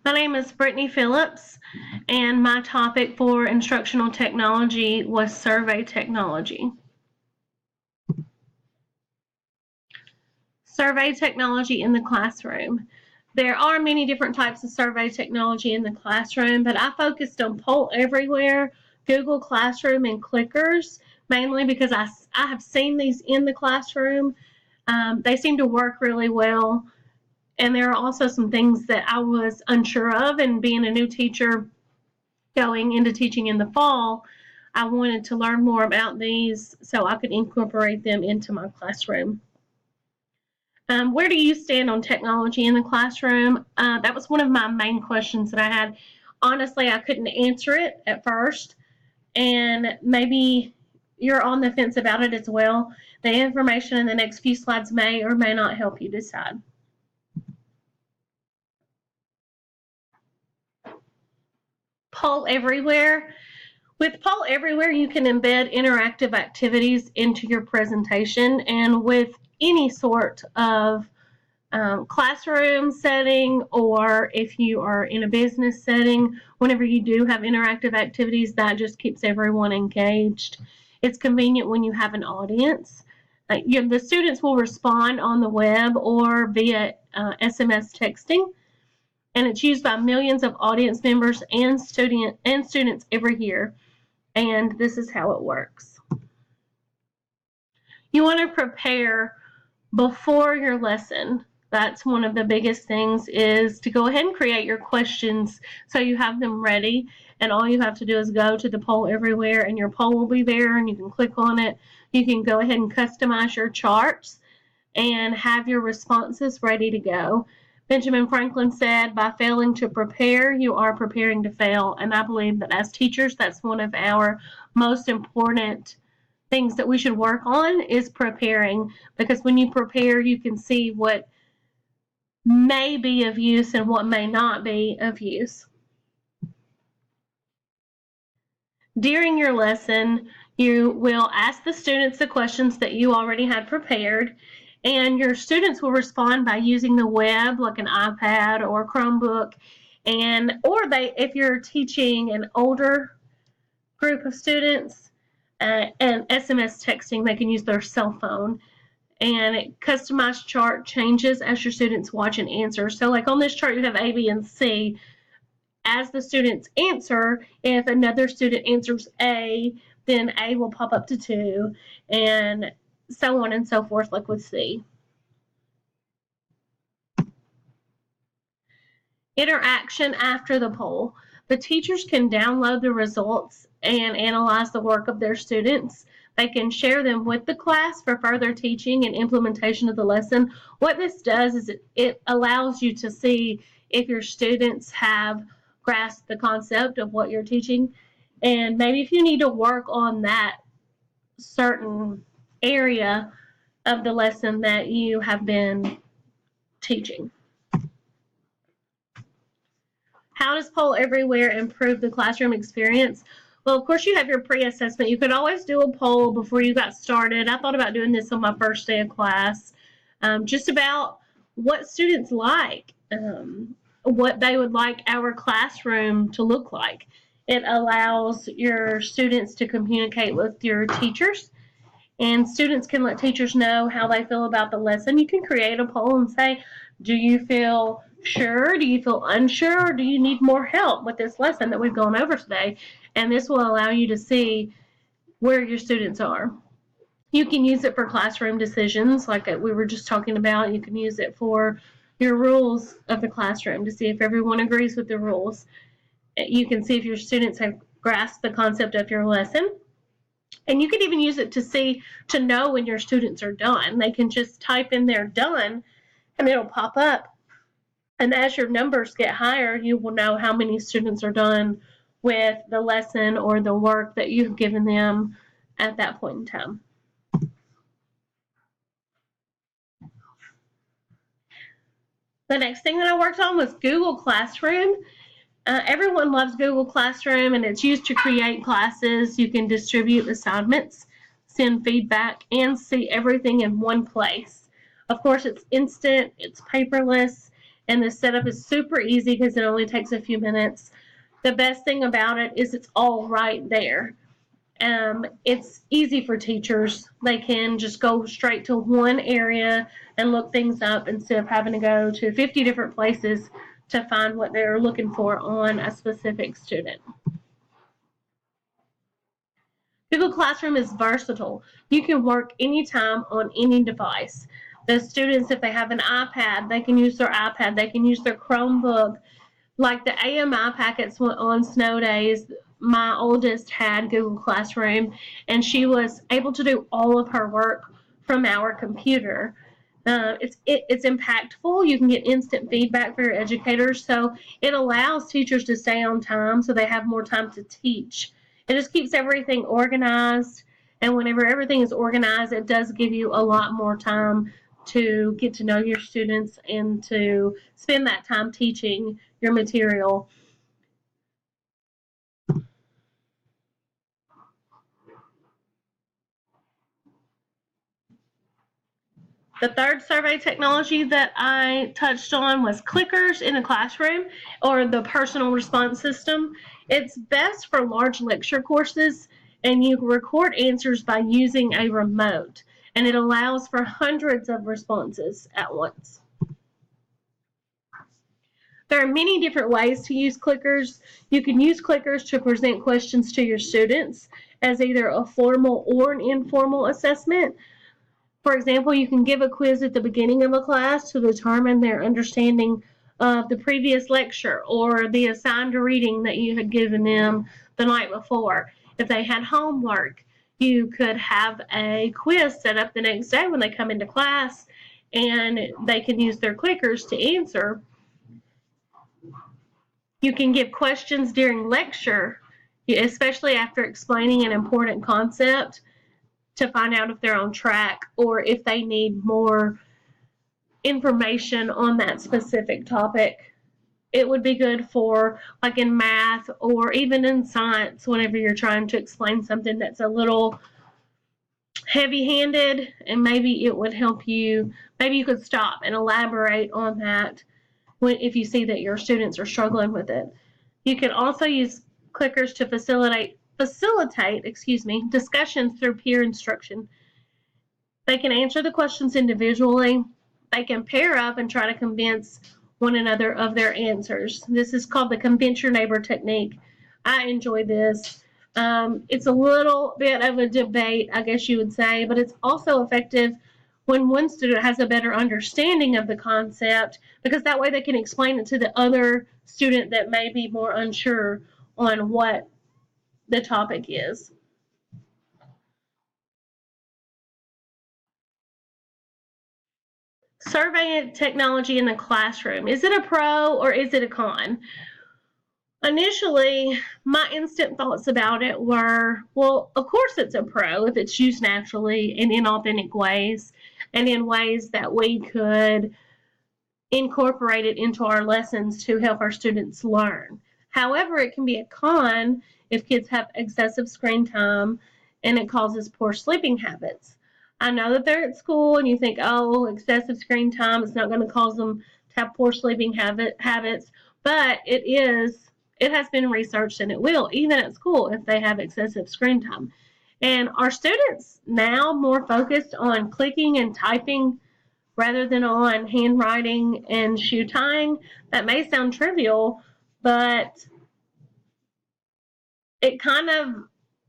My name is Brittany Phillips, and my topic for instructional technology was survey technology. Survey technology in the classroom. There are many different types of survey technology in the classroom, but I focused on Poll Everywhere, Google Classroom, and Clickers, mainly because I have seen these in the classroom. They seem to work really well. And there are also some things that I was unsure of, and being a new teacher going into teaching in the fall, I wanted to learn more about these so I could incorporate them into my classroom. Where do you stand on technology in the classroom? That was one of my main questions that I had. Honestly, I couldn't answer it at first, and maybe you're on the fence about it as well. The information in the next few slides may or may not help you decide. Poll Everywhere. With Poll Everywhere, you can embed interactive activities into your presentation, and with any sort of classroom setting, or if you are in a business setting, whenever you do have interactive activities, that just keeps everyone engaged. It's convenient when you have an audience. The students will respond on the web or via SMS texting, and it's used by millions of audience members and students every year. And this is how it works. You want to prepare before your lesson. That's one of the biggest things, is to go ahead and create your questions so you have them ready, and all you have to do is go to the Poll Everywhere and your poll will be there and you can click on it. You can go ahead and customize your charts and have your responses ready to go. Benjamin Franklin said, by failing to prepare, you are preparing to fail. And I believe that as teachers, that's one of our most important things that we should work on, is preparing, because when you prepare, you can see what may be of use and what may not be of use. During your lesson, you will ask the students the questions that you already had prepared, and your students will respond by using the web, like an iPad or Chromebook, if you're teaching an older group of students, and SMS texting, they can use their cell phone. And customized chart changes as your students watch and answer. So like on this chart, you have A, B, and C. As the students answer, if another student answers A, then A will pop up to 2, and so on and so forth, like with C. Interaction after the poll. The teachers can download the results and analyze the work of their students. They can share them with the class for further teaching and implementation of the lesson. What this does is it allows you to see if your students have grasped the concept of what you're teaching, and maybe if you need to work on that certain area of the lesson that you have been teaching. How does Poll Everywhere improve the classroom experience? Well, of course, you have your pre-assessment. You could always do a poll before you got started. I thought about doing this on my first day of class, just about what students like, what they would like our classroom to look like. It allows your students to communicate with your teachers, and students can let teachers know how they feel about the lesson. You can create a poll and say, do you feel sure? Do you feel unsure? Or do you need more help with this lesson that we've gone over today? And this will allow you to see where your students are. You can use it for classroom decisions, like we were just talking about. You can use it for your rules of the classroom to see if everyone agrees with the rules. You can see if your students have grasped the concept of your lesson. And you can even use it to know when your students are done. They can just type in their done, and it'll pop up. And as your numbers get higher, you will know how many students are done with the lesson or the work that you've given them at that point in time. The next thing that I worked on was Google Classroom. Everyone loves Google Classroom, and it's used to create classes. You can distribute assignments, send feedback, and see everything in one place. Of course, it's instant, it's paperless, and the setup is super easy because it only takes a few minutes. The best thing about it is it's all right there. It's easy for teachers. They can just go straight to one area and look things up instead of having to go to 50 different places to find what they're looking for on a specific student. Google Classroom is versatile. You can work anytime on any device. The students, if they have an iPad, they can use their iPad. They can use their Chromebook. Like the AMI packets on snow days, my oldest had Google Classroom, and she was able to do all of her work from our computer. It's impactful. You can get instant feedback for your educators, so it allows teachers to stay on time so they have more time to teach. It just keeps everything organized, and whenever everything is organized, it does give you a lot more time to get to know your students and to spend that time teaching your material. The third survey technology that I touched on was clickers in a classroom, or the personal response system. It's best for large lecture courses, and you record answers by using a remote, and it allows for hundreds of responses at once. There are many different ways to use clickers. You can use clickers to present questions to your students as either a formal or an informal assessment. For example, you can give a quiz at the beginning of a class to determine their understanding of the previous lecture or the assigned reading that you had given them the night before. If they had homework, you could have a quiz set up the next day when they come into class, and they can use their clickers to answer. You can give questions during lecture, especially after explaining an important concept, to find out if they're on track or if they need more information on that specific topic. It would be good for, like, in math or even in science, whenever you're trying to explain something that's a little heavy-handed, and maybe it would help you. Maybe you could stop and elaborate on that if you see that your students are struggling with it. You can also use clickers to facilitate discussions through peer instruction. They can answer the questions individually. They can pair up and try to convince one another of their answers. This is called the convince your neighbor technique. I enjoy this. It's a little bit of a debate, I guess you would say, but it's also effective when one student has a better understanding of the concept, because that way they can explain it to the other student that may be more unsure on what the topic is. Survey technology in the classroom. Is it a pro or is it a con? Initially, my instant thoughts about it were, well, of course it's a pro if it's used naturally and in authentic ways, and in ways that we could incorporate it into our lessons to help our students learn. However, it can be a con if kids have excessive screen time and it causes poor sleeping habits. I know that they're at school and you think, oh, excessive screen time is not going to cause them to have poor sleeping habits, but it has been researched, and it will, even at school, if they have excessive screen time. And our students now more focused on clicking and typing rather than on handwriting and shoe tying. That may sound trivial, but it kind of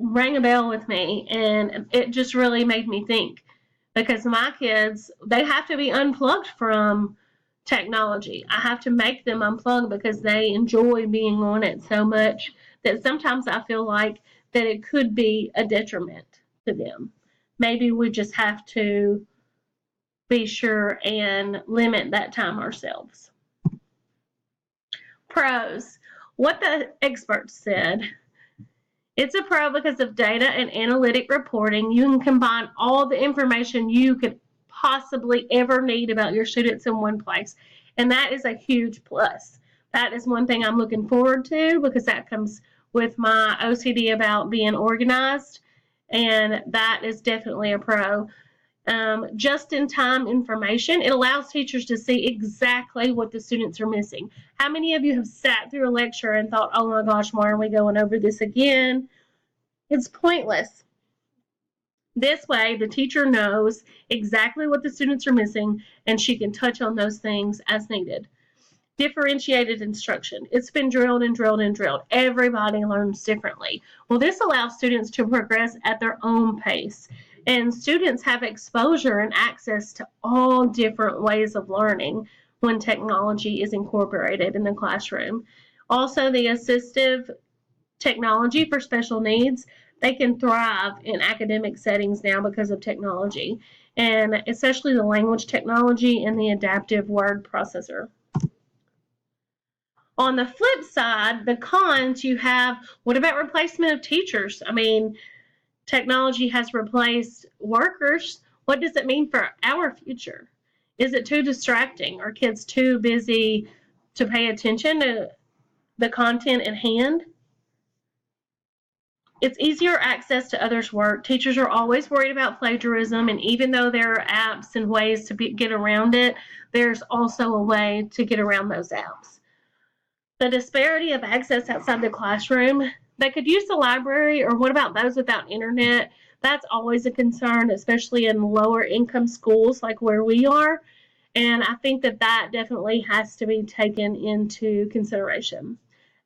rang a bell with me, and it just really made me think, because my kids, they have to be unplugged from technology. I have to make them unplug because they enjoy being on it so much that sometimes I feel like that it could be a detriment to them. Maybe we just have to be sure and limit that time ourselves. Pros. What the experts said. It's a pro because of data and analytic reporting. You can combine all the information you could possibly ever need about your students in one place, and that is a huge plus. That is one thing I'm looking forward to, because that comes with my OCD about being organized, and that is definitely a pro. just-in-time information. It allows teachers to see exactly what the students are missing. How many of you have sat through a lecture and thought, oh my gosh, why are we going over this again? It's pointless. This way, the teacher knows exactly what the students are missing, and she can touch on those things as needed. Differentiated instruction. It's been drilled and drilled and drilled. Everybody learns differently. Well, this allows students to progress at their own pace. And students have exposure and access to all different ways of learning when technology is incorporated in the classroom. Also, the assistive technology for special needs, they can thrive in academic settings now because of technology, and especially the language technology and the adaptive word processor. On the flip side, the cons, you have, what about replacement of teachers? I mean, technology has replaced workers. What does it mean for our future? Is it too distracting? Are kids too busy to pay attention to the content at hand? It's easier access to others' work. Teachers are always worried about plagiarism, and even though there are apps and ways to get around it, there's also a way to get around those apps. The disparity of access outside the classroom, they could use the library, or what about those without internet? That's always a concern, especially in lower income schools like where we are. And I think that that definitely has to be taken into consideration.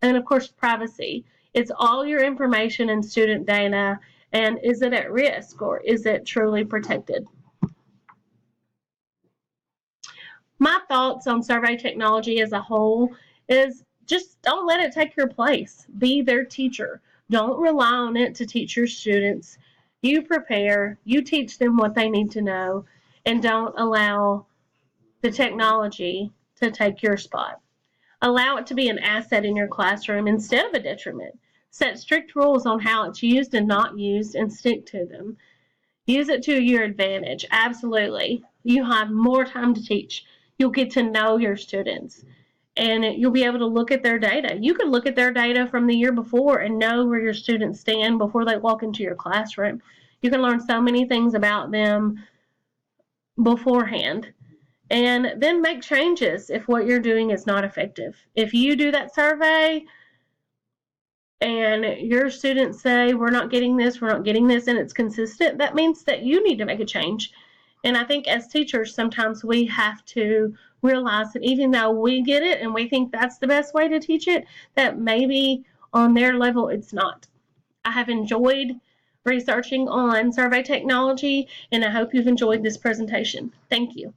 And of course, privacy. It's all your information and student data, and is it at risk or is it truly protected? My thoughts on survey technology as a whole is just don't let it take your place. Be their teacher. Don't rely on it to teach your students. You prepare, you teach them what they need to know, and don't allow the technology to take your spot. Allow it to be an asset in your classroom instead of a detriment. Set strict rules on how it's used and not used, and stick to them. Use it to your advantage. Absolutely. You have more time to teach. You'll get to know your students, and you'll be able to look at their data. You can look at their data from the year before and know where your students stand before they walk into your classroom. You can learn so many things about them beforehand, and then make changes if what you're doing is not effective. If you do that survey and your students say, we're not getting this, and it's consistent, that means that you need to make a change. And I think as teachers, sometimes we have to realize that even though we get it and we think that's the best way to teach it, that maybe on their level it's not. I have enjoyed researching on survey technology, and I hope you've enjoyed this presentation. Thank you.